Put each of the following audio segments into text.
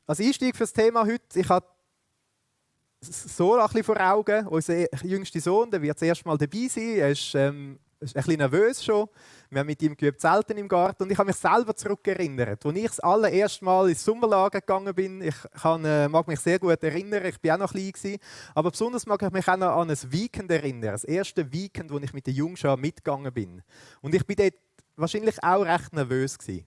als Einstieg für das Thema heute, ich habe so ein bisschen vor Augen, unser jüngster Sohn, der wird das erste Mal dabei sein, er ist ein bisschen nervös schon. Wir haben mit ihm geübt, Zelten im Garten und ich habe mich selber zurückerinnert. Als ich das allererste Mal ins Sommerlager gegangen bin, mag mich sehr gut erinnern, ich war auch noch klein gewesen, aber besonders mag ich mich auch noch an ein Weekend erinnern, das erste Weekend, wo ich mit der Jungschar mitgegangen bin. Und ich bin dort wahrscheinlich auch recht nervös gewesen.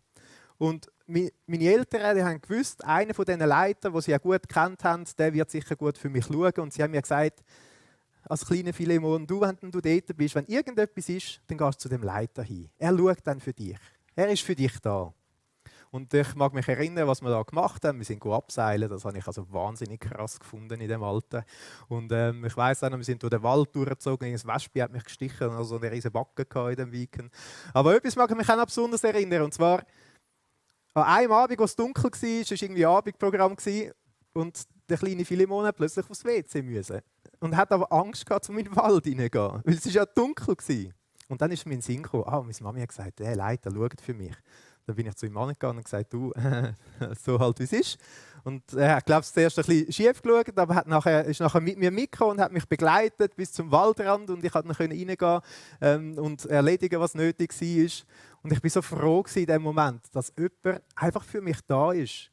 Und meine Eltern, die haben gewusst, einer von diesen Leitern, die sie ja gut gekannt haben, der wird sicher gut für mich schauen. Und sie haben mir gesagt, als kleiner Philemon, wenn du dort bist, wenn irgendetwas ist, dann gehst du zu dem Leiter hin. Er schaut dann für dich. Er ist für dich da. Und ich mag mich erinnern, was wir da gemacht haben. Wir sind abseilen. Das habe ich also wahnsinnig krass gefunden in dem Alter. Und ich weiss auch noch, wir sind durch den Wald durchgezogen. Ein Wespe hat mich gestichen und also eine riesige Backe in dem Weekend. Aber etwas mag ich mich auch noch besonders erinnern. Und zwar an einem Abend, als es dunkel war, war es irgendwie ein Abendprogramm und der kleine Philemon hat plötzlich aufs WC müssen. Und hat aber Angst gehabt, um in den Wald hineinzugehen, weil es ja dunkel war. Und dann ist mir in den Sinn gekommen, meine Mami hat gesagt, der Leiter schaut für mich. Dann bin ich zu ihm angegangen und gesagt, du, so halt wie es ist. Und er hat, glaube ich, zuerst ein bisschen schief geschaut, aber ist nachher mit mir mitgekommen und hat mich begleitet bis zum Waldrand und ich konnte dann reingehen und erledigen, was nötig war. Und ich war so froh in dem Moment, dass jemand einfach für mich da ist.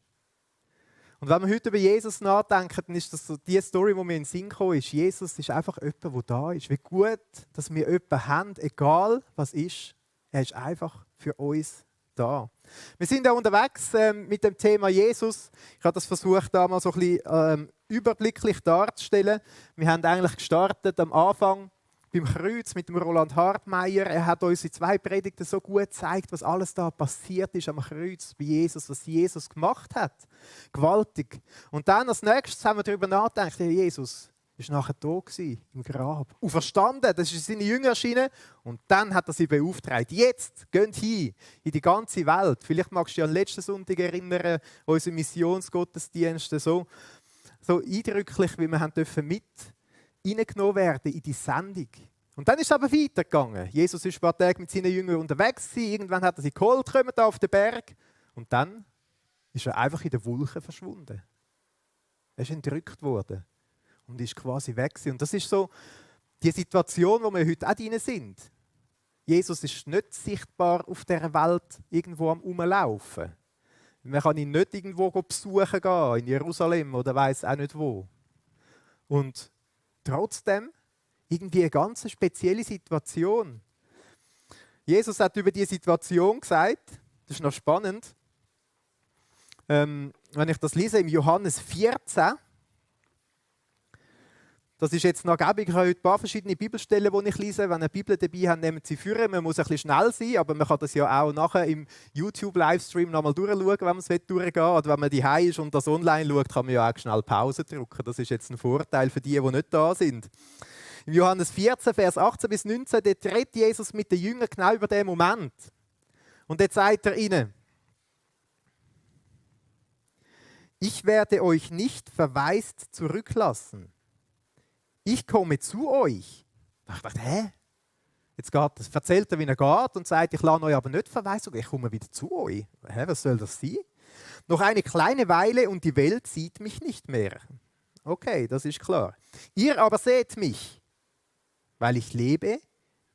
Und wenn wir heute über Jesus nachdenken, dann ist das so die Story, die mir in den Sinn gekommen ist. Jesus ist einfach jemand, der da ist. Wie gut, dass wir jemanden haben, egal was ist. Er ist einfach für uns da. Wir sind ja unterwegs mit dem Thema Jesus. Ich habe das versucht, da mal so ein bisschen überblicklich darzustellen. Wir haben eigentlich gestartet am Anfang beim Kreuz mit dem Roland Hartmeier. Er hat uns in 2 Predigten so gut gezeigt, was alles da passiert ist am Kreuz bei Jesus, was Jesus gemacht hat. Gewaltig. Und dann als nächstes haben wir darüber nachgedacht, Jesus ist nachher tot gewesen, im Grab. Und verstanden, das ist seine Jünger erschienen. Und dann hat er sie beauftragt. Jetzt geht hin in die ganze Welt. Vielleicht magst du dich an den letzten Sonntag erinnern, unsere Missionsgottesdienste so eindrücklich, wie wir haben dürfen mit reingenommen werden in die Sendung. Und dann ist es aber weitergegangen. Jesus ist ein paar Tage mit seinen Jüngern unterwegs gewesen. Irgendwann hat er sie geholt, kommen da auf den Berg. Und dann ist er einfach in den Wolken verschwunden. Er ist entrückt worden und ist quasi weg gewesen. Und das ist so die Situation, wo wir heute auch drin sind. Jesus ist nicht sichtbar auf dieser Welt irgendwo am Rumlaufen. Man kann ihn nicht irgendwo besuchen gehen, in Jerusalem oder weiss auch nicht wo. Und trotzdem irgendwie eine ganz spezielle Situation. Jesus hat über diese Situation gesagt, das ist noch spannend, wenn ich das lese im Johannes 14, das ist jetzt noch gäbig, ich habe heute ein paar verschiedene Bibelstellen, die ich lese. Wenn ihr eine Bibel dabei habt, nehmt sie führen. Man muss ein bisschen schnell sein, aber man kann das ja auch nachher im YouTube-Livestream nochmal durchschauen, wenn man es durchgehen will. Oder wenn man daheim ist und das online schaut, kann man ja auch schnell Pause drücken. Das ist jetzt ein Vorteil für die nicht da sind. Im Johannes 14, Vers 18 bis 19, dort redet Jesus mit den Jüngern genau über diesen Moment. Und dort sagt er ihnen, ich werde euch nicht verwaist zurücklassen. Ich komme zu euch. Ich dachte, Jetzt erzählt er, wie er geht und sagt, ich lasse euch aber nicht verweisen, ich komme wieder zu euch. Was soll das sein? Noch eine kleine Weile und die Welt sieht mich nicht mehr. Okay, das ist klar. Ihr aber seht mich. Weil ich lebe,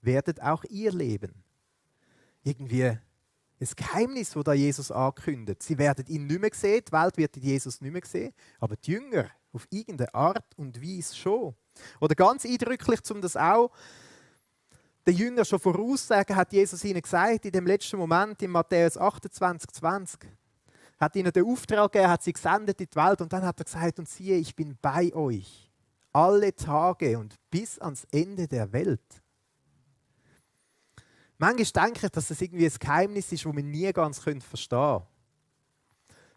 werdet auch ihr leben. Irgendwie ein Geheimnis, das da Jesus ankündigt. Sie werden ihn nicht mehr sehen, die Welt wird Jesus nicht mehr sehen, aber die Jünger auf irgendeine Art und Weise schon. Oder ganz eindrücklich, um das auch den Jüngern schon voraussagen, hat Jesus ihnen gesagt, in dem letzten Moment, in Matthäus 28, 20, hat ihnen den Auftrag gegeben, hat sie gesendet in die Welt und dann hat er gesagt, und siehe, ich bin bei euch alle Tage und bis ans Ende der Welt. Manchmal denke ich, dass das irgendwie ein Geheimnis ist, das wir nie ganz verstehen können.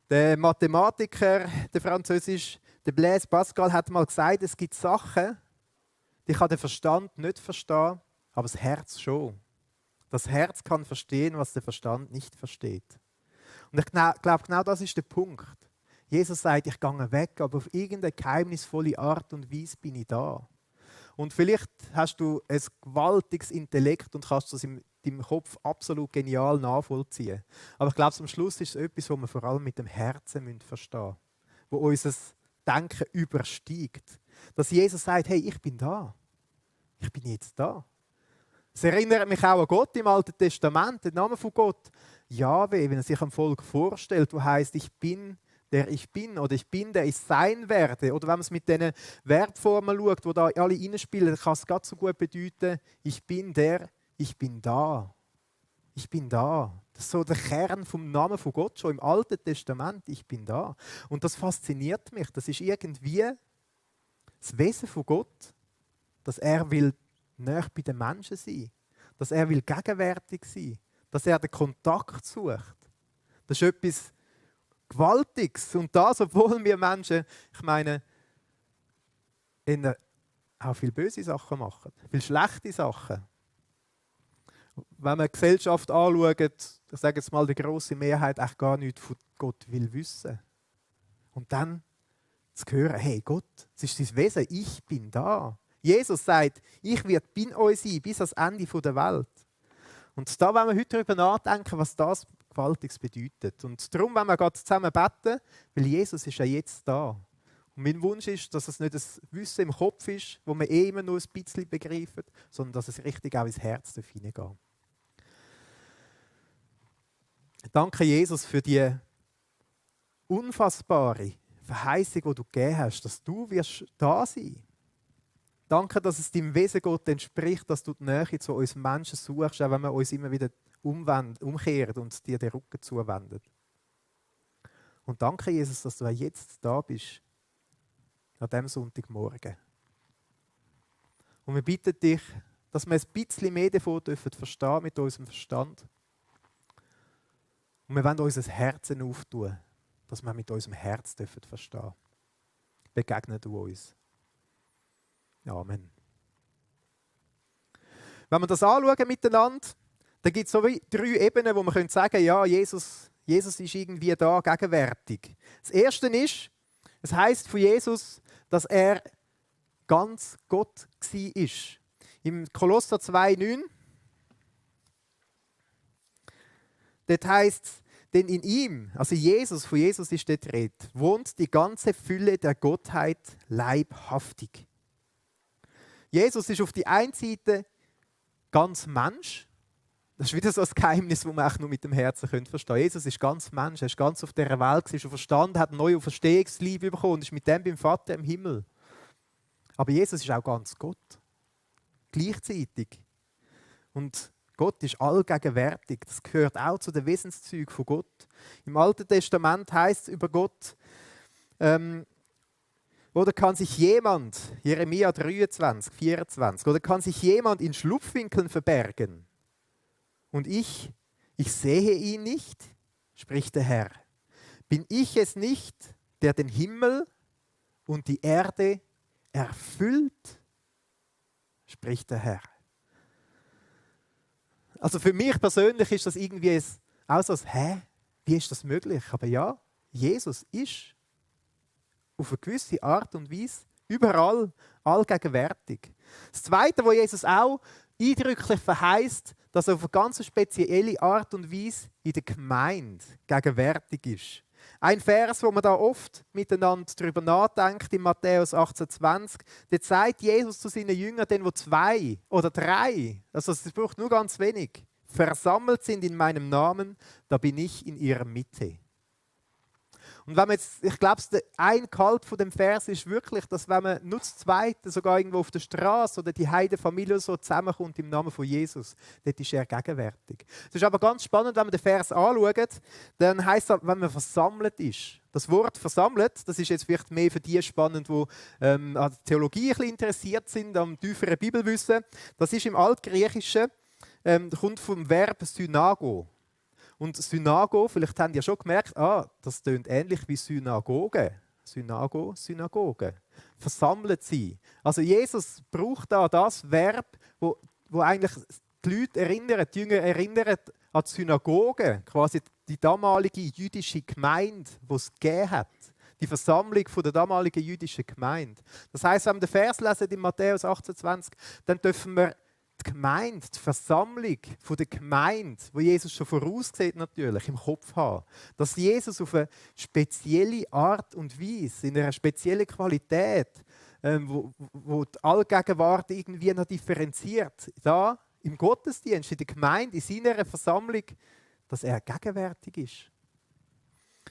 Der Mathematiker, der Französisch, der Blaise Pascal, hat mal gesagt, es gibt Sachen, die kann der Verstand nicht verstehen, aber das Herz schon. Das Herz kann verstehen, was der Verstand nicht versteht. Und ich glaube, genau das ist der Punkt. Jesus sagt, ich gehe weg, aber auf irgendeine geheimnisvolle Art und Weise bin ich da. Und vielleicht hast du ein gewaltiges Intellekt und kannst das in deinem Kopf absolut genial nachvollziehen. Aber ich glaube, am Schluss ist es etwas, was wir vor allem mit dem Herzen verstehen müssen. wo unser Denken übersteigt. Dass Jesus sagt, hey, ich bin da. Ich bin jetzt da. Es erinnert mich auch an Gott im Alten Testament, den Namen von Gott. Jahwe, wenn er sich am Volk vorstellt, wo heißt, ich bin, der ich bin, oder ich bin, der ich sein werde. Oder wenn man es mit diesen Verbformen schaut, wo da alle reinspielen, kann es ganz so gut bedeuten, ich bin der, ich bin da. Ich bin da. Das ist so der Kern vom Namen von Gott schon im Alten Testament. Ich bin da. Und das fasziniert mich. Das ist irgendwie das Wesen von Gott, dass er will näher bei den Menschen sein, dass er will gegenwärtig sein, dass er den Kontakt sucht. Das ist etwas Gewaltiges. Und das, obwohl wir Menschen, ich meine, auch viele böse Sachen machen, viele schlechte Sachen. Wenn man die Gesellschaft anschaut, ich sage jetzt mal, die grosse Mehrheit echt gar nichts von Gott will wissen. Und dann zu hören, hey Gott, es ist dein Wesen, ich bin da. Jesus sagt, ich werde bei euch sein, bis ans Ende der Welt. Und da wollen wir heute darüber nachdenken, was das Gewaltiges bedeutet. Und darum wollen wir gerade zusammen beten, weil Jesus ist ja jetzt da. Und mein Wunsch ist, dass es nicht das Wissen im Kopf ist, wo wir immer nur ein bisschen begreifen, sondern dass es richtig auch ins Herz hineingeht. Danke, Jesus, für die unfassbare Verheißung, die du gegeben hast, dass du wirst da sein wirst. Danke, dass es deinem Wesen Gott entspricht, dass du die Nähe zu uns Menschen suchst, auch wenn wir uns immer wieder umkehren und dir den Rücken zuwenden. Und danke, Jesus, dass du jetzt da bist, an diesem Sonntagmorgen. Und wir bitten dich, dass wir ein bisschen mehr davon verstehen mit unserem Verstand. Und wir wollen unser Herzen auftun, dass wir mit unserem Herz verstehen dürfen. Begegne du uns. Amen. Wenn wir das anschauen miteinander, dann gibt es so wie 3 Ebenen, wo man sagen können, ja, Jesus ist irgendwie da, gegenwärtig. Das Erste ist, es heisst von Jesus, dass er ganz Gott war. Im Kolosser 2,9 dort heisst es, denn in ihm, also Jesus, von Jesus ist dort die Rede, wohnt die ganze Fülle der Gottheit leibhaftig. Jesus ist auf die einen Seite ganz Mensch. Das ist wieder so ein Geheimnis, das man auch nur mit dem Herzen verstehen kann. Jesus ist ganz Mensch, er ist ganz auf dieser Welt, ist verstanden, hat eine neue Auferstehungsliebe bekommen und ist mit dem beim Vater im Himmel. Aber Jesus ist auch ganz Gott. Gleichzeitig. Und Gott ist allgegenwärtig. Das gehört auch zu den Wesenszügen von Gott. Im Alten Testament heißt es über Gott, oder kann sich jemand, Jeremia 23, 24, oder kann sich jemand in Schlupfwinkeln verbergen? Und ich sehe ihn nicht, spricht der Herr. Bin ich es nicht, der den Himmel und die Erde erfüllt, spricht der Herr. Also für mich persönlich ist das irgendwie auch so, wie ist das möglich? Aber ja, Jesus ist auf eine gewisse Art und Weise überall allgegenwärtig. Das Zweite, was Jesus auch eindrücklich verheißt, dass er auf eine ganz spezielle Art und Weise in der Gemeinde gegenwärtig ist. Ein Vers, wo man da oft miteinander darüber nachdenkt, in Matthäus 18,20, dort sagt Jesus zu seinen Jüngern, den wo 2 oder 3, also es braucht nur ganz wenig, versammelt sind in meinem Namen, da bin ich in ihrer Mitte. Und wenn man jetzt, ich glaube, ein Gehalt von dem Vers ist wirklich, dass wenn man nur das Zweite, sogar irgendwo auf der Straße oder die Heidenfamilie so zusammenkommt im Namen von Jesus, dort ist er gegenwärtig. Es ist aber ganz spannend, wenn man den Vers anschaut, dann heisst es, wenn man versammelt ist. Das Wort versammelt, das ist jetzt vielleicht mehr für die spannend, die an der Theologie ein bisschen interessiert sind, am tieferen Bibelwissen. Das ist im Altgriechischen, kommt vom Verb Synago. Und Synago, vielleicht habt ihr schon gemerkt, das tönt ähnlich wie Synagoge. Synagoge. Versammelt sein. Also Jesus braucht da das Verb, wo eigentlich die Leute erinnern, die Jünger erinnern an die Synagoge, quasi die damalige jüdische Gemeinde, die es gegeben hat. Die Versammlung der damaligen jüdischen Gemeinde. Das heisst, wenn wir den Vers lesen in Matthäus 28, dann dürfen wir die Gemeinde, die Versammlung von der Gemeinde, wo Jesus schon voraussieht natürlich, im Kopf haben. Dass Jesus auf eine spezielle Art und Weise, in einer speziellen Qualität, wo die Allgegenwart irgendwie noch differenziert, da im Gottesdienst, in der Gemeinde, in seiner Versammlung, dass er gegenwärtig ist.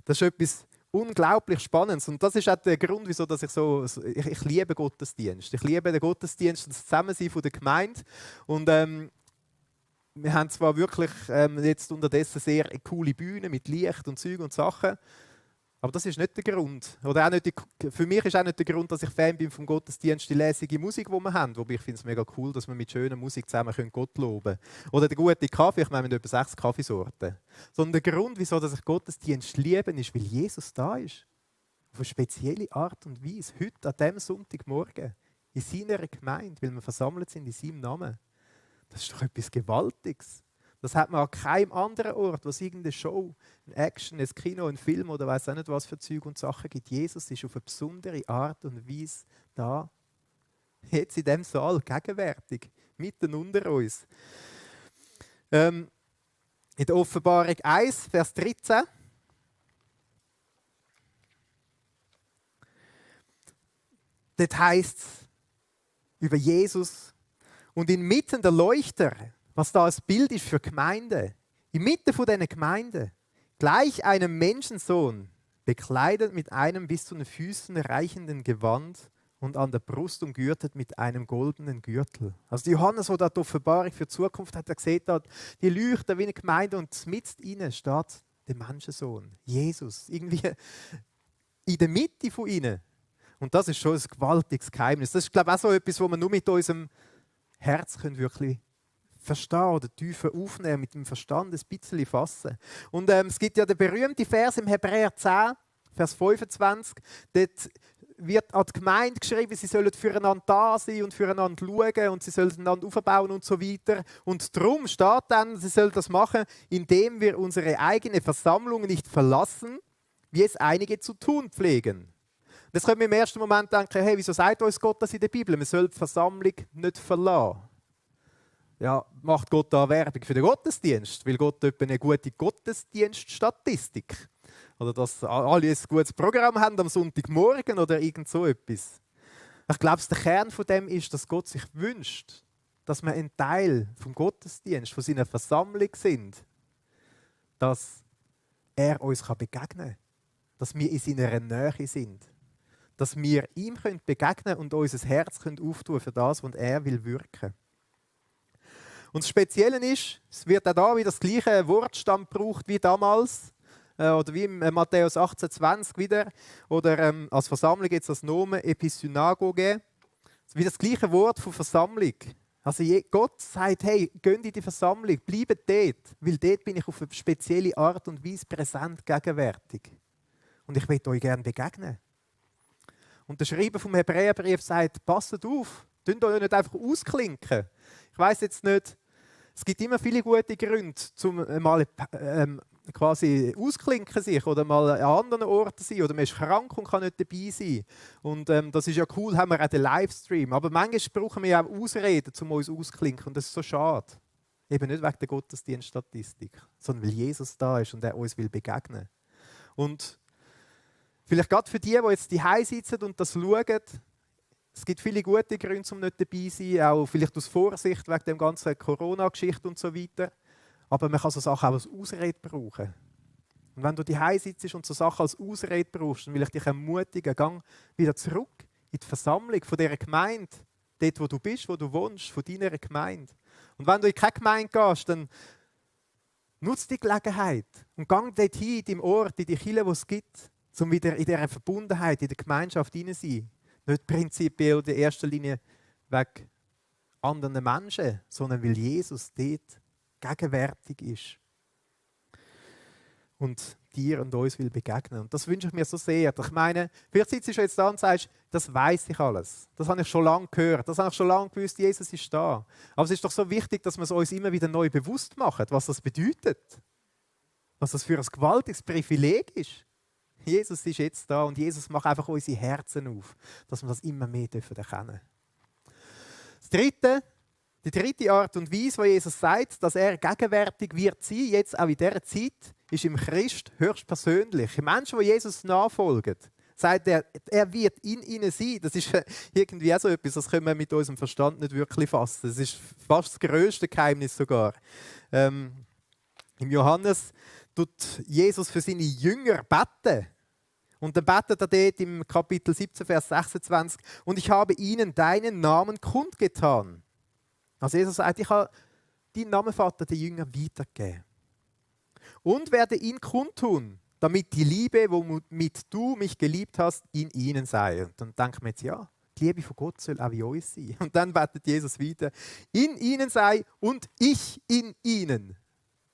Das ist etwas unglaublich Spannendes. Und das ist auch der Grund, wieso dass ich liebe Gottesdienst. Ich liebe den Gottesdienst und das Zusammensein von der Gemeinde. Und wir haben zwar wirklich jetzt unterdessen sehr eine coole Bühne mit Licht und Zeug und Sachen, aber das ist nicht der Grund. Oder auch nicht für mich ist auch nicht der Grund, dass ich Fan bin vom Gottesdienst, die lässige Musik, die wir haben. Wobei ich finde es mega cool, dass wir mit schöner Musik zusammen Gott loben können. Oder der gute Kaffee, ich meine, wir haben etwa 6 Kaffeesorten. Sondern der Grund, wieso dass ich Gottesdienst liebe, ist, weil Jesus da ist. Auf eine spezielle Art und Weise. Heute, an diesem Sonntagmorgen, in seiner Gemeinde, weil wir versammelt sind in seinem Namen. Das ist doch etwas Gewaltiges. Das hat man an keinem anderen Ort, wo es irgendeine Show, eine Action, ein Kino, ein Film oder weiß auch nicht was für Zeug und Sachen gibt. Jesus ist auf eine besondere Art und Weise da. Jetzt in diesem Saal, gegenwärtig, mitten unter uns. In der Offenbarung 1, Vers 13. Dort heisst es über Jesus und inmitten der Leuchter, was da als Bild ist für Gemeinde, inmitten von diesen Gemeinden, gleich einem Menschensohn, bekleidet mit einem bis zu den Füßen reichenden Gewand und an der Brust umgürtet mit einem goldenen Gürtel. Also Johannes, der die Offenbarung für die Zukunft hat, gesehen hat, die leuchten wie eine Gemeinde und mitten ihnen steht der Menschensohn, Jesus, irgendwie in der Mitte von ihnen. Und das ist schon ein gewaltiges Geheimnis. Das ist, glaube ich, auch so etwas, wo wir nur mit unserem Herz wirklich verstehen oder tiefer aufnehmen, mit dem Verstand ein bisschen fassen. Und es gibt ja den berühmten Vers im Hebräer 10, Vers 25. Dort wird an die Gemeinde geschrieben, sie sollen füreinander da sein und füreinander schauen und sie sollen einander aufbauen und so weiter. Und darum steht dann, sie sollen das machen, indem wir unsere eigene Versammlung nicht verlassen, wie es einige zu tun pflegen. Jetzt können wir im ersten Moment denken, hey, wieso sagt uns Gott das in der Bibel? Man soll die Versammlung nicht verlassen. Ja, macht Gott da Werbung für den Gottesdienst? Will Gott etwa eine gute Gottesdienststatistik? Oder dass alle ein gutes Programm haben am Sonntagmorgen oder irgend so etwas? Ich glaube, der Kern von dem ist, dass Gott sich wünscht, dass wir ein Teil vom Gottesdienst, von seiner Versammlung sind, dass er uns begegnen kann, dass wir in seiner Nähe sind, dass wir ihm begegnen können und unser Herz auftun können für das, was er will wirken. Und das Spezielle ist, es wird auch da wieder das gleiche Wortstamm gebraucht wie damals, oder wie in Matthäus 18,20 wieder, oder als Versammlung jetzt das Nomen Episynagoge, wie das gleiche Wort von Versammlung. Also Gott sagt, hey, geht in die Versammlung, bleibt dort, weil dort bin ich auf eine spezielle Art und Weise präsent, gegenwärtig. Und ich möchte euch gerne begegnen. Und der Schreiber vom Hebräerbrief sagt, passt auf, könnt euch nicht einfach ausklinken. Ich weiss jetzt nicht, es gibt immer viele gute Gründe, um mal quasi ausklinken sich oder mal an anderen Orten sein. Oder man ist krank und kann nicht dabei sein. Und das ist ja cool, haben wir auch den Livestream. Aber manchmal brauchen wir ja auch Ausreden, um uns ausklinken. Und das ist so schade. Eben nicht wegen der Gottesdienststatistik, sondern weil Jesus da ist und er uns will begegnen. Und vielleicht gerade für die jetzt daheim sitzen und das schauen, es gibt viele gute Gründe, um nicht dabei zu sein, auch vielleicht aus Vorsicht wegen der ganzen Corona-Geschichte und so weiter. Aber man kann so Sachen auch als Ausrede brauchen. Und wenn du daheim sitzt und so Sachen als Ausrede brauchst, dann will ich dich ermutigen, geh wieder zurück in die Versammlung von dieser Gemeinde, dort wo du bist, wo du wohnst, von deiner Gemeinde. Und wenn du in keine Gemeinde gehst, dann nutze die Gelegenheit und geh dorthin, in deinem Ort, in die Kirche, die es gibt, um wieder in dieser Verbundenheit, in der Gemeinschaft hinein zu sein. Nicht prinzipiell in erster Linie wegen anderen Menschen, sondern weil Jesus dort gegenwärtig ist. Und dir und uns will begegnen. Und das wünsche ich mir so sehr. Ich meine, vielleicht sitzt du jetzt da und sagst, das weiß ich alles. Das habe ich schon lange gehört. Das habe ich schon lange gewusst, Jesus ist da. Aber es ist doch so wichtig, dass wir es uns immer wieder neu bewusst machen, was das bedeutet. Was das für ein gewaltiges Privileg ist. Jesus ist jetzt da und Jesus macht einfach unsere Herzen auf, dass wir das immer mehr erkennen dürfen. Das Dritte, Die dritte Art und Weise, wo Jesus sagt, dass er gegenwärtig wird sein, jetzt auch in dieser Zeit, ist im Christ höchstpersönlich. Im Menschen, die Jesus nachfolgen, sagt er, er wird in ihnen sein. Das ist irgendwie auch so etwas, das können wir mit unserem Verstand nicht wirklich fassen. Das ist fast das grösste Geheimnis sogar. Im Johannes tut Jesus für seine Jünger beten. Und dann betet er dort im Kapitel 17, Vers 26, und ich habe ihnen deinen Namen kundgetan. Also Jesus sagt, ich habe deinen Namen, Vater, den Jüngern weitergegeben. Und werde ihn kundtun, damit die Liebe, womit du mich geliebt hast, in ihnen sei. Und dann denkt man jetzt, ja, die Liebe von Gott soll auch in uns sein. Und dann betet Jesus weiter, in ihnen sei und ich in ihnen.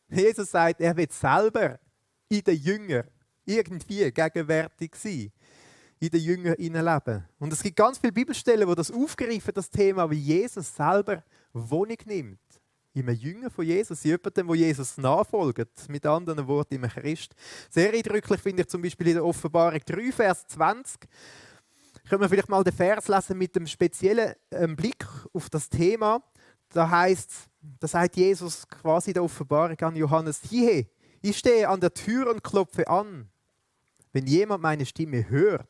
Jesus sagt, er wird selber in den Jüngern irgendwie gegenwärtig sein. In den Jüngern leben. Und es gibt ganz viele Bibelstellen, die das aufgreifen, das Thema, wie Jesus selber Wohnung nimmt. In einem Jünger von Jesus, in jemandem, wo Jesus nachfolgt. Mit anderen Worten, in einem Christ. Sehr eindrücklich finde ich zum Beispiel in der Offenbarung 3, Vers 20. Können wir vielleicht mal den Vers lesen mit einem speziellen Blick auf das Thema. Da sagt Jesus quasi in der Offenbarung an Johannes, siehe, ich stehe an der Tür und klopfe an. Wenn jemand meine Stimme hört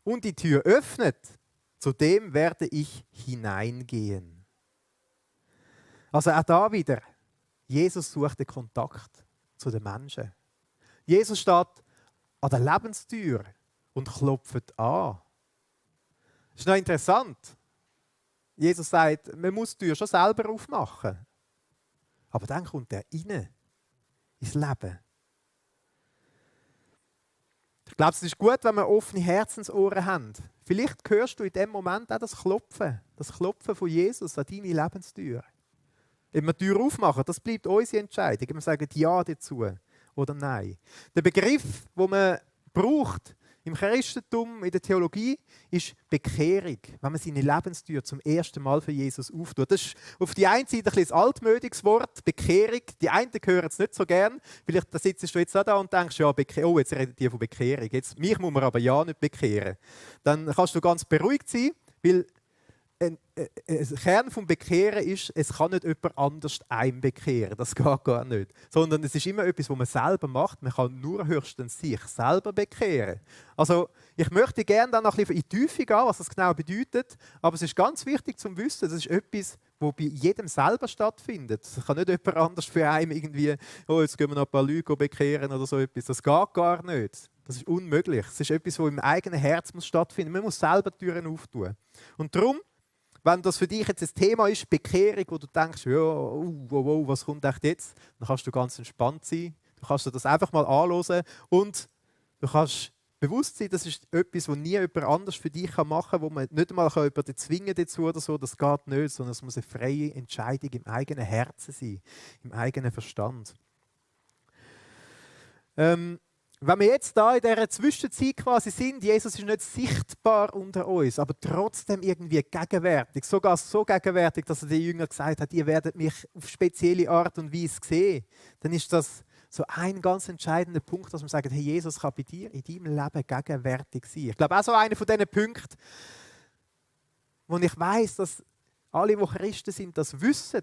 und die Tür öffnet, zu dem werde ich hineingehen. Also auch da wieder, Jesus sucht den Kontakt zu den Menschen. Jesus steht an der Lebenstür und klopft an. Das ist noch interessant. Jesus sagt, man muss die Tür schon selber aufmachen. Aber dann kommt er rein ins Leben. Ich glaube, es ist gut, wenn wir offene Herzensohren haben. Vielleicht hörst du in dem Moment auch das Klopfen von Jesus an deine Lebenstür. Ob wir die Tür aufmachen, das bleibt unsere Entscheidung. Ob wir sagen Ja dazu oder Nein. Der Begriff, den man braucht im Christentum, in der Theologie, ist Bekehrung. Wenn man seine Lebenstür zum ersten Mal für Jesus auftut. Das ist auf die einen Seite ein bisschen ein altmodiges Wort, Bekehrung. Die einen hören es nicht so gern. Vielleicht sitzt du jetzt auch da und denkst, ja, oh, jetzt redet ihr von Bekehrung. Mich muss man aber ja nicht bekehren. Dann kannst du ganz beruhigt sein, weil ein Kern des Bekehren ist, es kann nicht jemand anders einem bekehren. Das geht gar nicht. Sondern es ist immer etwas, was man selber macht. Man kann nur höchstens sich selber bekehren. Also ich möchte gerne dann noch ein bisschen in die Tiefe gehen, was das genau bedeutet. Aber es ist ganz wichtig zu wissen, das ist etwas, das bei jedem selber stattfindet. Es kann nicht jemand anders für einen irgendwie, oh, jetzt gehen wir noch ein paar Leute bekehren oder so etwas. Das geht gar nicht. Das ist unmöglich. Es ist etwas, das im eigenen Herz muss stattfinden. Man muss selber die Türen auftun. Und darum, wenn das für dich jetzt ein Thema ist, Bekehrung, wo du denkst, ja, was kommt echt jetzt? Dann kannst du ganz entspannt sein. Du kannst dir das einfach mal anhören und du kannst bewusst sein, das ist etwas, was nie jemand anders für dich machen kann, wo man nicht einmal jemanden zwingen dazu oder so. Das geht nicht, sondern es muss eine freie Entscheidung im eigenen Herzen sein, im eigenen Verstand. Wenn wir jetzt da in dieser Zwischenzeit quasi sind, Jesus ist nicht sichtbar unter uns, aber trotzdem irgendwie gegenwärtig, sogar so gegenwärtig, dass er den Jüngern gesagt hat, ihr werdet mich auf spezielle Art und Weise sehen, dann ist das so ein ganz entscheidender Punkt, dass man sagt, hey, Jesus kann bei dir in deinem Leben gegenwärtig sein. Ich glaube auch so einer von diesen Punkten, wo ich weiss, dass alle, die Christen sind, das wissen.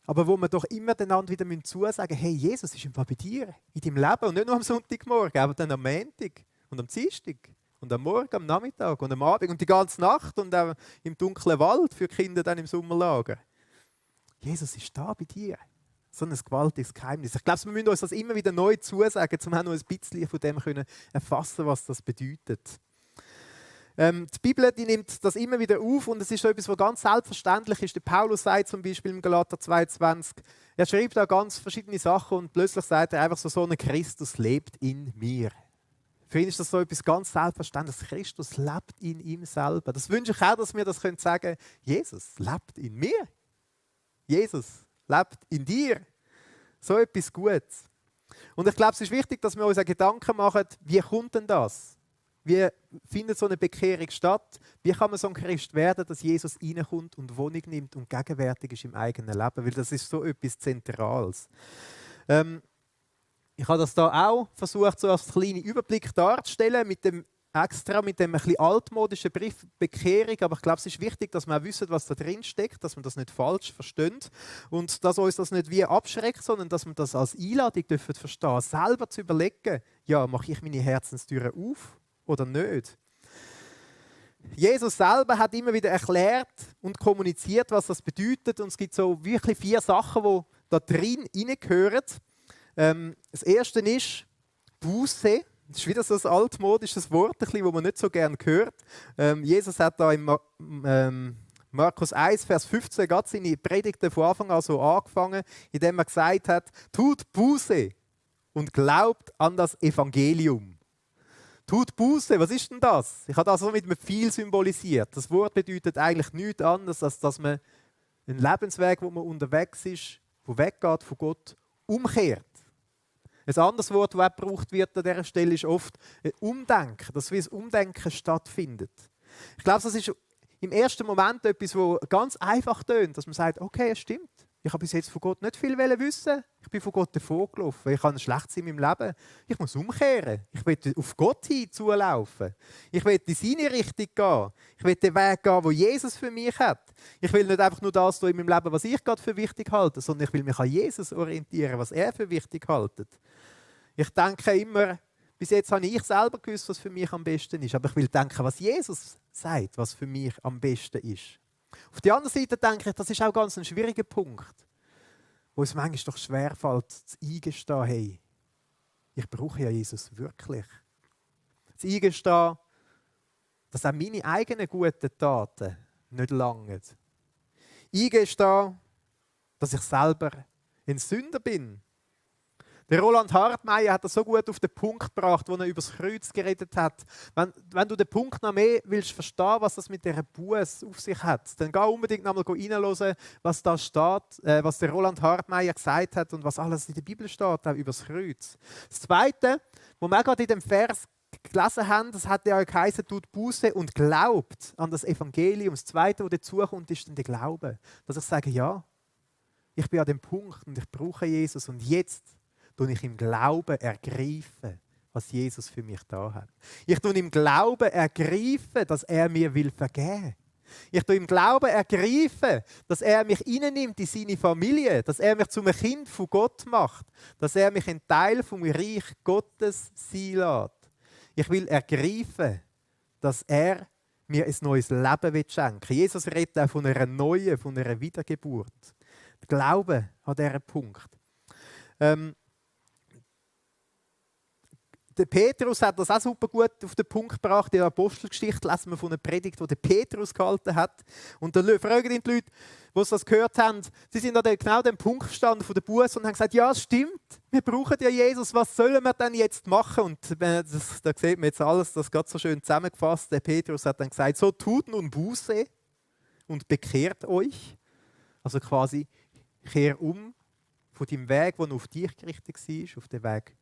Aber wo wir doch immer einander wieder zusagen müssen, hey, Jesus ist bei dir, in deinem Leben. Und nicht nur am Sonntagmorgen, aber dann am Montag und am Dienstag und am Morgen, am Nachmittag und am Abend und die ganze Nacht und auch im dunklen Wald für die Kinder dann im Sommerlager. Jesus ist da bei dir. So ein gewaltiges Geheimnis. Ich glaube, wir müssen uns das immer wieder neu zusagen, um auch noch ein bisschen von dem erfassen, was das bedeutet. Die Bibel die nimmt das immer wieder auf und es ist so etwas, was ganz selbstverständlich ist. Der Paulus sagt zum Beispiel im Galater 2,20, er schreibt da ganz verschiedene Sachen und plötzlich sagt er einfach so ein Christus lebt in mir. Für ihn ist das so etwas ganz Selbstverständliches. Christus lebt in ihm selber. Das wünsche ich auch, dass wir das sagen können. Jesus lebt in mir. Jesus lebt in dir. So etwas Gutes. Und ich glaube, es ist wichtig, dass wir uns Gedanken machen, wie kommt denn das? Wie findet so eine Bekehrung statt? Wie kann man so ein Christ werden, dass Jesus reinkommt und Wohnung nimmt und gegenwärtig ist im eigenen Leben? Weil das ist so etwas Zentrales. Ich habe das da auch versucht, so als kleinen Überblick darzustellen, mit dem extra mit dem ein bisschen altmodischen Brief Bekehrung, aber ich glaube, es ist wichtig, dass wir auch wissen, was da drin steckt, dass wir das nicht falsch verstehen und dass uns das nicht wie abschreckt, sondern dass wir das als Einladung dürfen verstehen, selber zu überlegen, ja, mache ich meine Herzenstüren auf oder nicht? Jesus selber hat immer wieder erklärt und kommuniziert, was das bedeutet, und es gibt so wirklich 4 Sachen, die da drin hineingehören. Das erste ist Buße. Das ist wieder so ein altmodisches Wort, das man nicht so gerne hört. Jesus hat da in Markus 1, Vers 15 gerade seine Predigten von Anfang an so angefangen, indem er gesagt hat, tut Buße und glaubt an das Evangelium. Tut Buße, was ist denn das? Ich habe das so mit viel symbolisiert. Das Wort bedeutet eigentlich nichts anderes, als dass man einen Lebensweg, wo man unterwegs ist, der weggeht von Gott, umkehrt. Ein anderes Wort, das auch gebraucht wird an dieser Stelle, ist oft ein Umdenken, dass wie ein Umdenken stattfindet. Ich glaube, das ist im ersten Moment etwas, das ganz einfach tönt, dass man sagt, okay, es stimmt. Ich habe bis jetzt von Gott nicht viel wissen. Ich bin von Gott davongelaufen. Ich habe schlecht in meinem Leben. Ich muss umkehren. Ich will auf Gott hin zulaufen. Ich will in seine Richtung gehen. Ich will den Weg gehen, den Jesus für mich hat. Ich will nicht einfach nur das tun in meinem Leben, was ich gerade für wichtig halte, sondern ich will mich an Jesus orientieren, was er für wichtig hält. Ich denke immer, bis jetzt habe ich selber gewusst, was für mich am besten ist. Aber ich will denken, was Jesus sagt, was für mich am besten ist. Auf der anderen Seite denke ich, das ist auch ganz ein schwieriger Punkt, wo es manchmal doch schwerfällt, zu eingestehen, hey, ich brauche ja Jesus wirklich. Zu eingestehen, dass auch meine eigenen guten Taten nicht langen. Eingestehen, dass ich selber ein Sünder bin. Der Roland Hartmeier hat das so gut auf den Punkt gebracht, als er über das Kreuz geredet hat. Wenn du den Punkt noch mehr willst verstehen, was das mit dieser Buße auf sich hat, dann geh unbedingt noch mal reinhören, was da steht, was der Roland Hartmeier gesagt hat und was alles in der Bibel steht, auch über das Kreuz. Das Zweite, was wir gerade in dem Vers gelesen haben, das hat ja geheißen, tut Buße und glaubt an das Evangelium. Das Zweite, was dazu kommt, ist dann der Glaube. Dass ich sage, ja, ich bin an dem Punkt und ich brauche Jesus und jetzt tue ich im Glauben ergreifen, was Jesus für mich da hat. Ich tue im Glauben ergreifen, dass er mir vergeben will. Ich tue im Glauben ergreifen, dass er mich hineinnimmt in seine Familie, dass er mich zu einem Kind von Gott macht, dass er mich ein Teil vom Reich Gottes sein lässt. Ich will ergreifen, dass er mir ein neues Leben schenken will. Jesus redet auch von einer neuen, von einer Wiedergeburt. Der Glaube an diesen Punkt. Der Petrus hat das auch super gut auf den Punkt gebracht. In der Apostelgeschichte lesen wir von einer Predigt, die der Petrus gehalten hat. Und dann fragen ihn die Leute, die das gehört haben, sie sind an genau dem Punkt gestanden von der Buße und haben gesagt, ja, es stimmt, wir brauchen ja Jesus, was sollen wir denn jetzt machen? Und da sieht man jetzt alles, das geht so schön zusammengefasst. Der Petrus hat dann gesagt, so tut nun Buße und bekehrt euch. Also quasi, kehr um von dem Weg, der auf dich gerichtet war, auf den Weg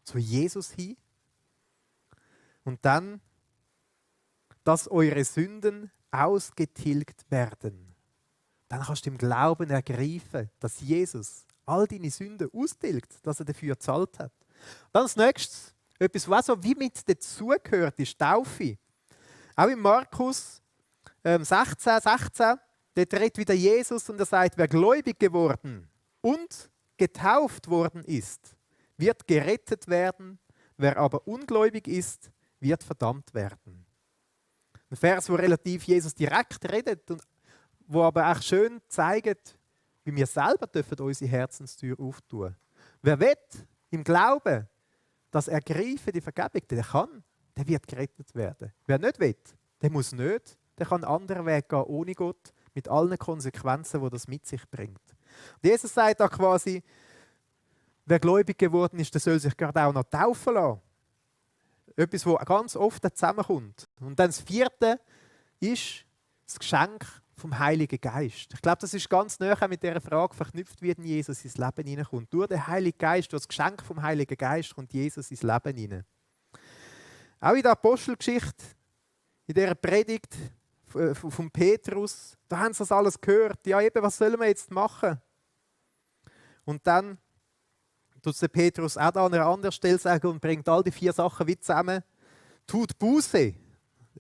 zu Jesus hin. Und dann, dass eure Sünden ausgetilgt werden. Dann kannst du im Glauben ergreifen, dass Jesus all deine Sünden austilgt, dass er dafür gezahlt hat. Dann das Nächste, etwas, was so wie mit dazugehört, ist Taufe. Auch in Markus 16, dort redet wieder Jesus und er sagt, wer gläubig geworden und getauft worden ist, wird gerettet werden, wer aber ungläubig ist, wird verdammt werden. Ein Vers, wo relativ Jesus direkt redet und wo aber auch schön zeigt, wie wir selber dürfen unsere Herzenstür auftun. Wer will im Glauben das ergreifen, die Vergebung, der wird gerettet werden. Wer nicht will, der muss nicht, der kann einen anderen Weg gehen ohne Gott, mit allen Konsequenzen, die das mit sich bringt. Und Jesus sagt da quasi, wer gläubig geworden ist, der soll sich gerade auch noch taufen lassen. Etwas, das ganz oft zusammenkommt. Und dann das Vierte ist das Geschenk vom Heiligen Geist. Ich glaube, das ist ganz näher mit dieser Frage verknüpft, wie Jesus ins Leben hineinkommt. Durch den Heiligen Geist, durch das Geschenk vom Heiligen Geist kommt Jesus ins Leben hinein. Auch in der Apostelgeschichte, in dieser Predigt von Petrus, da haben sie das alles gehört. Ja, eben, was sollen wir jetzt machen? Und dann tut der Petrus auch da an einer anderen Stelle sagen und bringt all die 4 Sachen wie zusammen. tut Buße,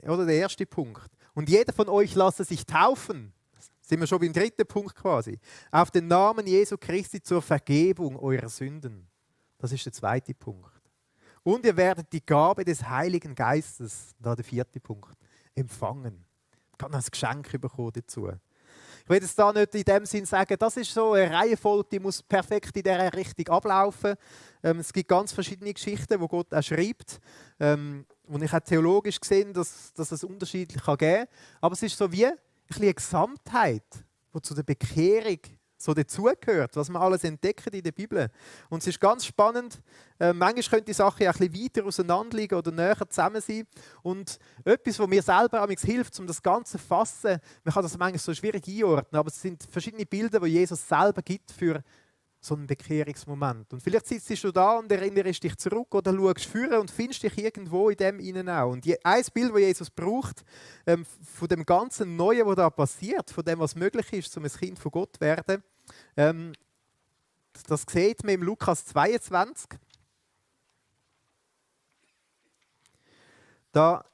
oder der erste Punkt. Und jeder von euch lasse sich taufen. Sind wir schon beim dritten Punkt quasi. Auf den Namen Jesu Christi zur Vergebung eurer Sünden. Das ist der zweite Punkt. Und ihr werdet die Gabe des Heiligen Geistes, da der vierte Punkt, empfangen. Ich kann ein Geschenk bekommen dazu. Ich will jetzt da nicht in dem Sinn sagen, das ist so eine Reihenfolge, die muss perfekt in dieser Richtung ablaufen. Es gibt ganz verschiedene Geschichten, die Gott auch schreibt. Und ich habe theologisch gesehen, dass es unterschiedlich geben kann. Aber es ist so wie eine Gesamtheit, die zu der Bekehrung so dazugehört, was wir alles entdecken in der Bibel. Und es ist ganz spannend, manchmal können die Sachen auch ein bisschen weiter auseinander liegen oder näher zusammen sein. Und etwas, was mir selber hilft, um das Ganze zu fassen, man kann das manchmal so schwierig einordnen, aber es sind verschiedene Bilder, die Jesus selber gibt für so einen Bekehrungsmoment. Und vielleicht sitzt du da und erinnerst dich zurück oder schaust vor und findest dich irgendwo in dem innen auch. Und ein Bild, das Jesus braucht, von dem ganzen Neuen, was da passiert, von dem, was möglich ist, um ein Kind von Gott zu werden, das sieht man im Lukas 22. Da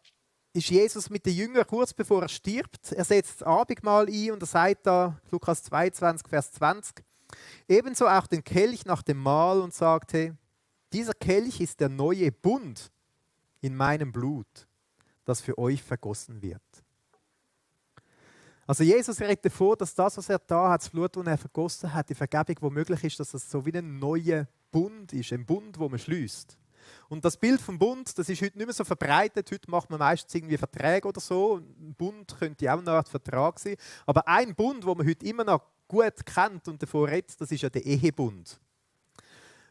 ist Jesus mit den Jüngern kurz bevor er stirbt. Er setzt das Abendmahl ein und er sagt da, Lukas 22, Vers 20, ebenso auch den Kelch nach dem Mahl und sagte, dieser Kelch ist der neue Bund in meinem Blut, das für euch vergossen wird. Also Jesus redet davon, dass das, was er da hat, das Blut, das er vergossen hat, die Vergebung, die möglich ist, dass es so wie ein neuer Bund ist, ein Bund, wo man schließt. Und das Bild vom Bund, das ist heute nicht mehr so verbreitet. Heute macht man meistens irgendwie Verträge oder so. Ein Bund könnte auch eine Art Vertrag sein. Aber ein Bund, den man heute immer noch gut kennt und davon redet, das ist ja der Ehebund.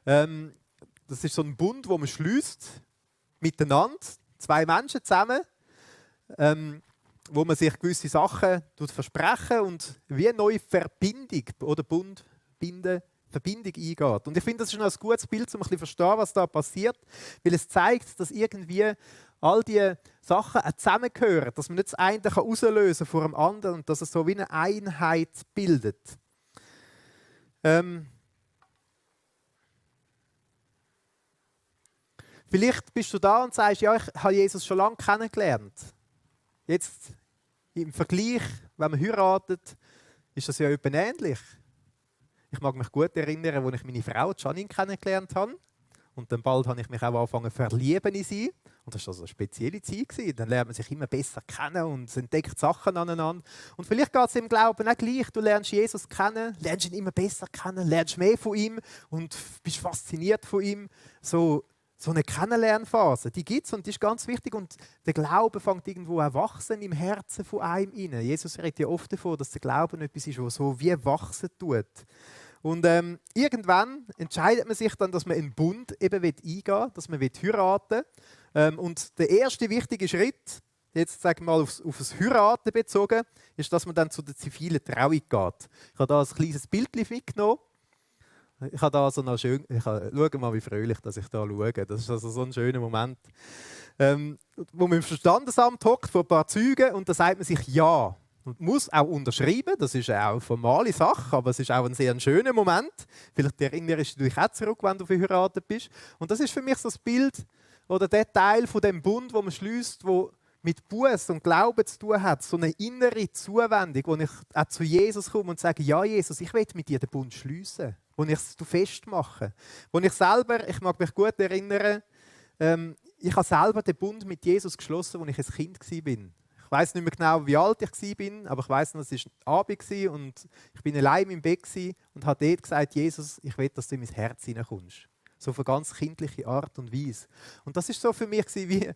Das ist so ein Bund, wo man schließt miteinander, zwei Menschen zusammen, wo man sich gewisse Sachen versprechen und wie eine neue Verbindung oder Verbindung eingeht. Und ich finde, das ist noch ein gutes Bild, um ein bisschen zu verstehen, was da passiert, weil es zeigt, dass irgendwie all diese Sachen auch zusammengehören, dass man nicht das eine auslösen kann vor dem anderen und dass es so wie eine Einheit bildet. Vielleicht bist du da und sagst, ja, ich habe Jesus schon lange kennengelernt. Jetzt im Vergleich, wenn man heiratet, ist das ja etwa ähnlich. Ich mag mich gut erinnern, als ich meine Frau Janine kennengelernt habe. Und dann bald habe ich mich auch angefangen zu verlieben in sie. Und das war also eine spezielle Zeit. Dann lernt man sich immer besser kennen und entdeckt Sachen aneinander. Und vielleicht geht es im Glauben auch gleich. Du lernst Jesus kennen, lernst ihn immer besser kennen, lernst mehr von ihm und bist fasziniert von ihm. So eine Kennenlernphase, die gibt es und die ist ganz wichtig. Und der Glaube fängt irgendwo an wachsen im Herzen von einem rein. Jesus redet ja oft davon, dass der Glaube etwas ist, was so wie wachsen tut. Und irgendwann entscheidet man sich dann, dass man einen Bund eben eingehen will, dass man heiraten will. Und der erste wichtige Schritt, jetzt sagen wir mal auf das Heiraten bezogen, ist, dass man dann zu der zivilen Trauung geht. Ich habe da ein kleines Bild mitgenommen. Ich habe da so schön, schau mal, wie fröhlich dass ich da schaue. Das ist also so ein schöner Moment. Wo man im Standesamt hockt vor ein paar Zeugen und da sagt man sich Ja. Und muss auch unterschreiben, das ist auch eine formale Sache, aber es ist auch ein sehr schöner Moment. Vielleicht erinnerst du dich auch zurück, wenn du verheiratet bist. Und das ist für mich so das Bild oder der Teil von dem Bund, wo man schließt, wo mit Buß und Glauben zu tun hat, so eine innere Zuwendung, wo ich auch zu Jesus komme und sage, ja Jesus, ich will mit dir den Bund schliessen, wo ich es festmache. Wo ich selber, ich mag mich gut erinnern, ich habe selber den Bund mit Jesus geschlossen, als ich ein Kind war. Ich weiss nicht mehr genau, wie alt ich war, aber ich weiss noch, es war Abend und ich bin allein im Bett und habe dort gesagt, Jesus, ich will, dass du in mein Herz hineinkommst. So auf eine ganz kindliche Art und Weise. Und das war so für mich wie,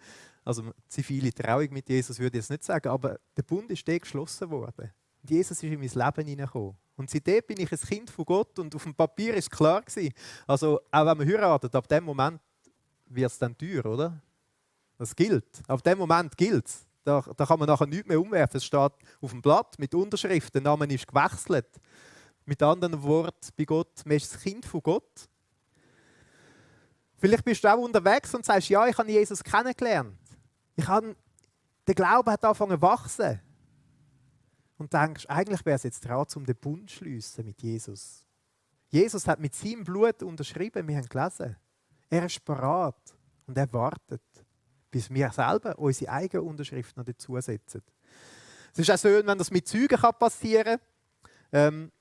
also zivile Trauung mit Jesus würde ich jetzt nicht sagen, aber der Bund ist dort geschlossen worden. Und Jesus ist in mein Leben hineingekommen. Und seitdem bin ich ein Kind von Gott und auf dem Papier war es klar gewesen. Also auch wenn man heiratet, ab dem Moment wird es dann teuer, oder? Das gilt. Ab dem Moment gilt es. Da kann man nachher nichts mehr umwerfen. Es steht auf dem Blatt mit Unterschrift, der Name ist gewechselt. Mit anderen Worten, bei Gott, man ist das Kind von Gott. Vielleicht bist du auch unterwegs und sagst, ja, ich habe Jesus kennengelernt. Der Glaube hat angefangen zu wachsen. Und denkst, eigentlich wäre es jetzt dran, um den Bund zu schliessen mit Jesus. Jesus hat mit seinem Blut unterschrieben, wir haben gelesen. Er ist bereit und er wartet, bis wir selber unsere eigene Unterschrift noch dazusetzen. Es ist auch schön, wenn das mit Zeugen passieren kann.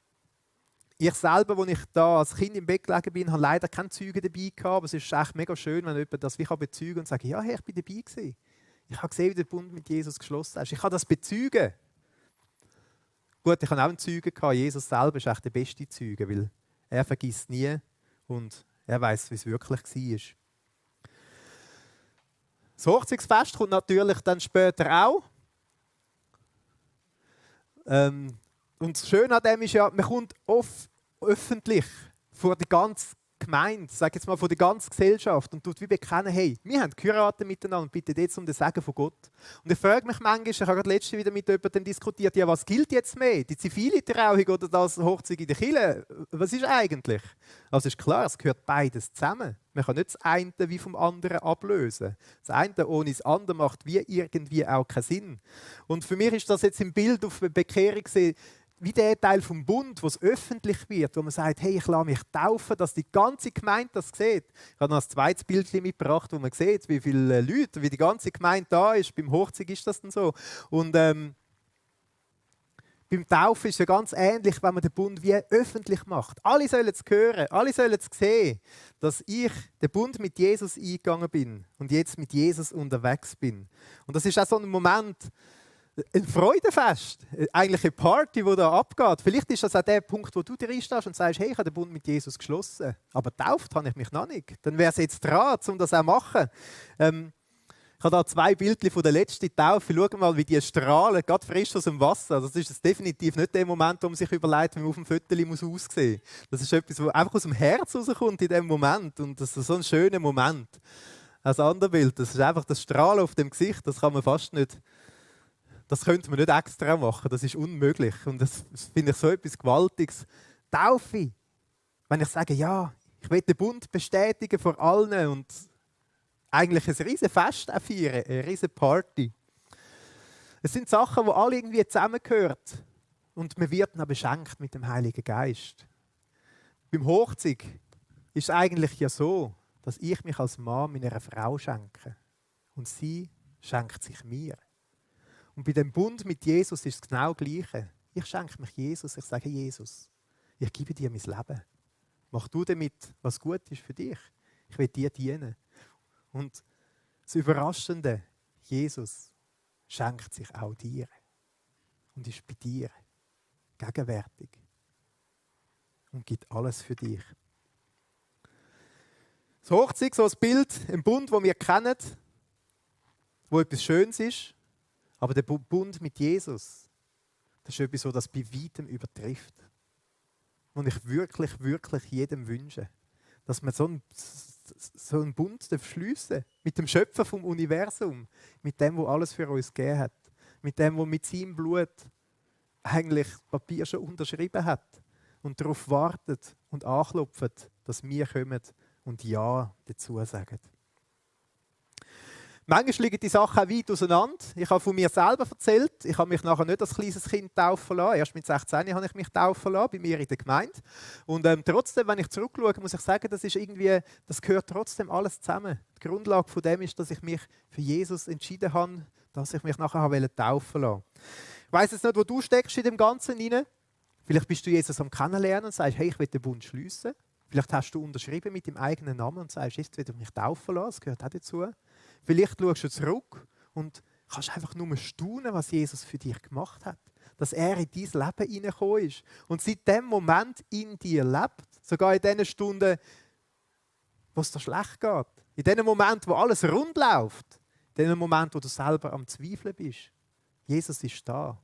Ich selber, als ich da als Kind im Bett gelegen bin, habe leider keine Zeugen dabei gehabt, aber es ist echt mega schön, wenn jemand das wie bezeugen kann und sagen, ja, hey, ich bin dabei gewesen. Ich habe gesehen, wie der Bund mit Jesus geschlossen hast. Ich kann das bezeugen. Gut, ich habe auch einen Zeugen gehabt. Jesus selber ist echt der beste Zeuge, weil er vergisst nie und er weiß, wie es wirklich war. Das Hochzeitsfest kommt natürlich dann später auch. Und das Schöne an dem ist ja, man kommt öffentlich vor die ganze Gemeinde, sage jetzt mal vor die ganze Gesellschaft und tut wie bekennen, hey, wir haben geheiratet miteinander und bitten jetzt um den Segen von Gott. Und ich frage mich manchmal, ich habe gerade letztens wieder mit jemandem diskutiert, ja, was gilt jetzt mehr? Die zivile Trauung oder das Hochzeit in der Kirche? Was ist eigentlich? Also ist klar, es gehört beides zusammen. Man kann nicht das eine wie vom anderen ablösen. Das eine ohne das andere macht wie irgendwie auch keinen Sinn. Und für mich ist das jetzt im Bild auf der Bekehrung gesehen, wie der Teil vom Bund, wo es öffentlich wird, wo man sagt, hey, ich lasse mich taufen, dass die ganze Gemeinde das sieht. Ich habe noch ein zweites Bild mitgebracht, wo man sieht, wie viele Leute, wie die ganze Gemeinde da ist. Beim Hochzeit ist das dann so. Und beim Taufen ist es ja ganz ähnlich, wenn man den Bund wie öffentlich macht. Alle sollen es hören, alle sollen es sehen, dass ich den Bund mit Jesus eingegangen bin und jetzt mit Jesus unterwegs bin. Und das ist auch so ein Moment, ein Freudenfest, eigentlich eine Party, die da abgeht. Vielleicht ist das auch der Punkt, wo du drin stehst und sagst, hey, ich habe den Bund mit Jesus geschlossen, aber getauft habe ich mich noch nicht. Dann wäre es jetzt dran, um das auch zu machen. Ich habe hier 2 Bildchen von der letzten Taufe. Schau mal, wie die strahlen, gerade frisch aus dem Wasser. Das ist definitiv nicht der Moment, wo man sich überlegt, wie man auf dem Foto aussehen muss. Das ist etwas, was einfach aus dem Herz rauskommt in diesem Moment. Und das ist so ein schöner Moment. Das andere Bild, das ist einfach das Strahlen auf dem Gesicht, das kann man fast nicht... Das könnte man nicht extra machen, das ist unmöglich. Und das finde ich so etwas Gewaltiges. Taufe, wenn ich sage, ja, ich will den Bund bestätigen vor allen und eigentlich ein riesen Fest feiern, eine riesen Party. Es sind Sachen, die alle irgendwie zusammengehören. Und man wird dann beschenkt mit dem Heiligen Geist. Beim Hochzeit ist es eigentlich ja so, dass ich mich als Mann meiner Frau schenke. Und sie schenkt sich mir. Und bei dem Bund mit Jesus ist es genau das Gleiche. Ich schenke mich Jesus, ich sage Jesus, ich gebe dir mein Leben. Mach du damit, was gut ist für dich. Ich will dir dienen. Und das Überraschende, Jesus schenkt sich auch dir und ist bei dir gegenwärtig und gibt alles für dich. Das Hochzeit, so ein Bild, ein Bund, den wir kennen, wo etwas Schönes ist. Aber der Bund mit Jesus, das ist etwas, das bei weitem übertrifft. Und ich wirklich, wirklich jedem wünsche, dass man so einen Bund schliessen darf. Mit dem Schöpfer vom Universum. Mit dem, der alles für uns gegeben hat. Mit dem, der mit seinem Blut eigentlich das Papier schon unterschrieben hat. Und darauf wartet und anklopft, dass wir kommen und Ja dazu sagen. Manchmal liegen die Sachen auch weit auseinander. Ich habe von mir selber erzählt, ich habe mich nachher nicht als kleines Kind taufen lassen. Erst mit 16 habe ich mich taufen lassen, bei mir in der Gemeinde. Und trotzdem, wenn ich zurückschaue, muss ich sagen, das gehört trotzdem alles zusammen. Die Grundlage von dem ist, dass ich mich für Jesus entschieden habe, dass ich mich nachher taufen lassen. Ich weiss jetzt nicht, wo du steckst in dem Ganzen rein. Vielleicht bist du Jesus am Kennenlernen und sagst, hey, ich will den Bund schliessen. Vielleicht hast du unterschrieben mit deinem eigenen Namen und sagst, jetzt will ich mich taufen lassen. Das gehört auch dazu. Vielleicht schaust du zurück und kannst einfach nur staunen, was Jesus für dich gemacht hat. Dass er in dein Leben hineingekommen ist. Und seit dem Moment in dir lebt. Sogar in den Stunden, wo es dir schlecht geht. In dem Moment, wo alles rund läuft. In dem Moment, wo du selber am Zweifeln bist. Jesus ist da.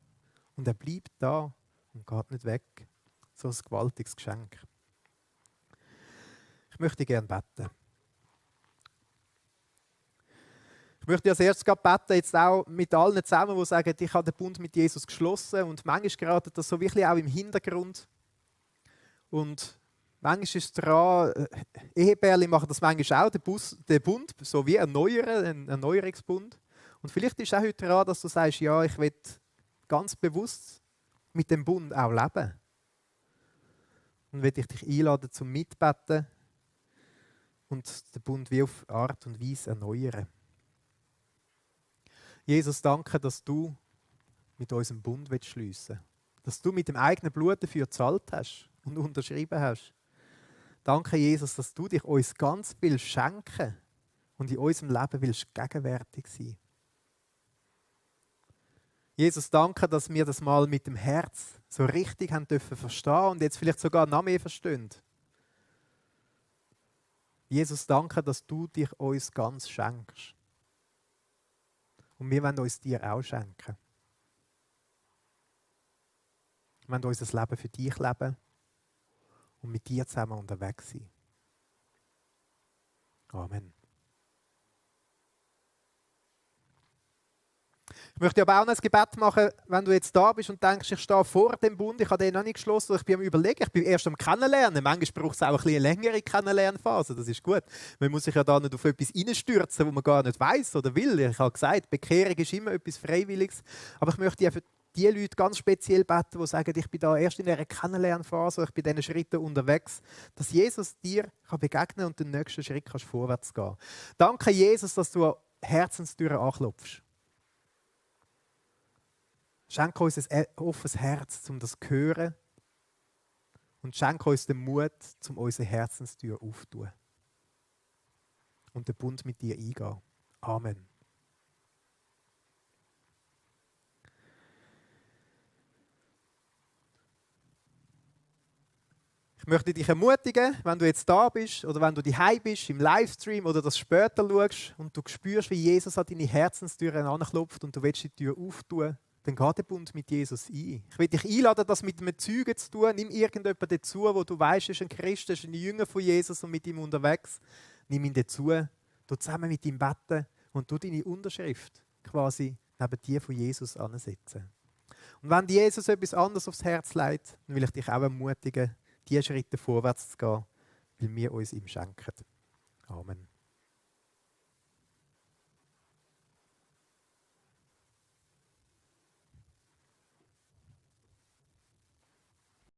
Und er bleibt da und geht nicht weg. So ein gewaltiges Geschenk. Ich möchte gerne beten. Ich möchte als erstes beten, jetzt auch mit allen zusammen, die sagen, ich habe den Bund mit Jesus geschlossen. Und manchmal gerät das so wirklich auch im Hintergrund. Und manchmal ist es dran, Ehepärchen machen das manchmal auch, den Bund, so wie erneuern, ein Erneuerungsbund. Und vielleicht ist es auch heute dran, dass du sagst, ja, ich will ganz bewusst mit dem Bund auch leben. Und will ich dich einladen zum Mitbeten und den Bund wie auf Art und Weise erneuern. Jesus, danke, dass du mit unserem Bund schliessen willst. Dass du mit dem eigenen Blut dafür gezahlt hast und unterschrieben hast. Danke, Jesus, dass du dich uns ganz willst schenken und in unserem Leben willst gegenwärtig sein. Jesus, danke, dass wir das mal mit dem Herz so richtig haben dürfen verstehen und jetzt vielleicht sogar noch mehr verstehen. Jesus, danke, dass du dich uns ganz schenkst. Und wir wollen uns dir auch schenken. Wir wollen unser Leben für dich leben und mit dir zusammen unterwegs sein. Amen. Ich möchte aber auch noch ein Gebet machen, wenn du jetzt da bist und denkst, ich stehe vor dem Bund, ich habe den noch nicht geschlossen, ich bin am Überlegen, ich bin erst am Kennenlernen. Manchmal braucht es auch ein bisschen eine längere Kennenlernphase, das ist gut. Man muss sich ja da nicht auf etwas reinstürzen, wo man gar nicht weiß oder will. Ich habe gesagt, Bekehrung ist immer etwas Freiwilliges. Aber ich möchte ja für die Leute ganz speziell beten, die sagen, ich bin da erst in einer Kennenlernphase, ich bin in diesen Schritten unterwegs, dass Jesus dir begegnen kann und den nächsten Schritt kannst vorwärts gehen. Danke, Jesus, dass du an Herzenstüren anklopfst. Schenke uns ein offenes Herz, um das zu hören. Und schenke uns den Mut, um unsere Herzenstür aufzutun. Und den Bund mit dir eingehen. Amen. Ich möchte dich ermutigen, wenn du jetzt da bist oder wenn du daheim bist, im Livestream oder das später schaust und du spürst, wie Jesus an deine Herzenstüren anklopft und du willst die Tür auftun, dann geh den Bund mit Jesus ein. Ich will dich einladen, das mit einem Zeugen zu tun. Nimm irgendjemanden dazu, wo du weißt, ist ein Christ, ist ein Jünger von Jesus und mit ihm unterwegs. Nimm ihn dazu, du zusammen mit ihm beten und du deine Unterschrift quasi neben die von Jesus ansetzen. Und wenn dir Jesus etwas anderes aufs Herz legt, dann will ich dich auch ermutigen, diese Schritte vorwärts zu gehen, weil wir uns ihm schenken. Amen.